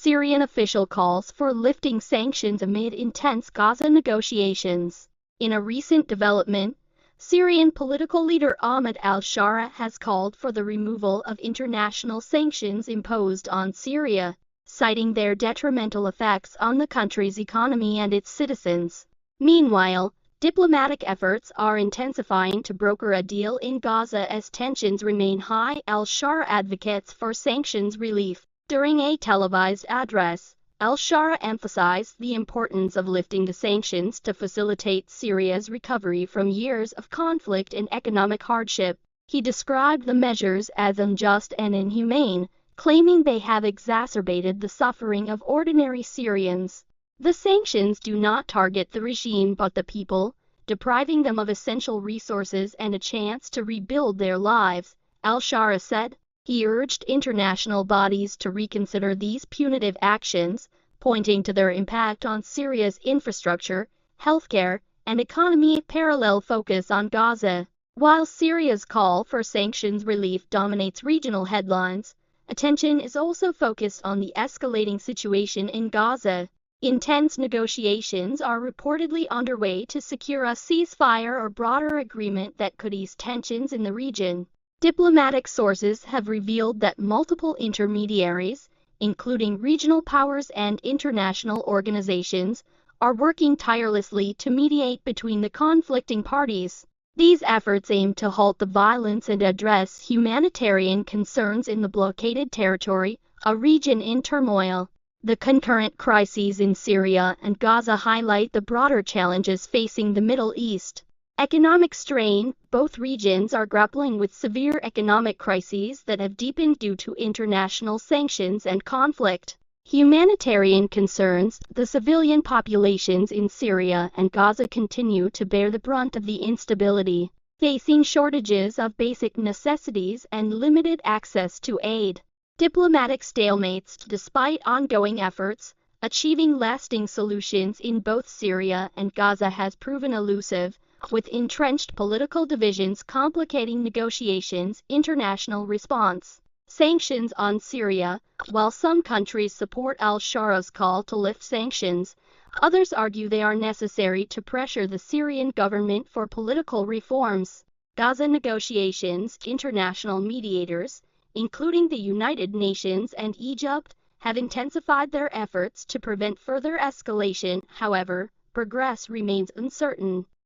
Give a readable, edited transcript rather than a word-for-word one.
Syrian official calls for lifting sanctions amid intense Gaza negotiations. In a recent development, Syrian political leader Ahmed Al-Sharaa has called for the removal of international sanctions imposed on Syria, citing their detrimental effects on the country's economy and its citizens. Meanwhile, diplomatic efforts are intensifying to broker a deal in Gaza as tensions remain high. Al-Sharaa advocates for sanctions relief. During a televised address, Al-Sharaa emphasized the importance of lifting the sanctions to facilitate Syria's recovery from years of conflict and economic hardship. He described the measures as unjust and inhumane, claiming they have exacerbated the suffering of ordinary Syrians. The sanctions do not target the regime but the people, depriving them of essential resources and a chance to rebuild their lives, Al-Sharaa said. He urged international bodies to reconsider these punitive actions, pointing to their impact on Syria's infrastructure, healthcare, and economy. Parallel focus on Gaza. While Syria's call for sanctions relief dominates regional headlines, attention is also focused on the escalating situation in Gaza. Intense negotiations are reportedly underway to secure a ceasefire or broader agreement that could ease tensions in the region. Diplomatic sources have revealed that multiple intermediaries, including regional powers and international organizations, are working tirelessly to mediate between the conflicting parties. These efforts aim to halt the violence and address humanitarian concerns in the blockaded territory, a region in turmoil. The concurrent crises in Syria and Gaza highlight the broader challenges facing the Middle East. Economic strain. Both regions are grappling with severe economic crises that have deepened due to international sanctions and conflict. Humanitarian concerns. The civilian populations in Syria and Gaza continue to bear the brunt of the instability, facing shortages of basic necessities and limited access to aid. Diplomatic stalemates. Despite ongoing efforts, achieving lasting solutions in both Syria and Gaza has proven elusive, with entrenched political divisions complicating negotiations. International response. Sanctions on Syria. While some countries support Al-Sharaa's call to lift sanctions, others argue they are necessary to pressure the Syrian government for political reforms. Gaza negotiations. International mediators, including the United Nations and Egypt, have intensified their efforts to prevent further escalation. However, progress remains uncertain.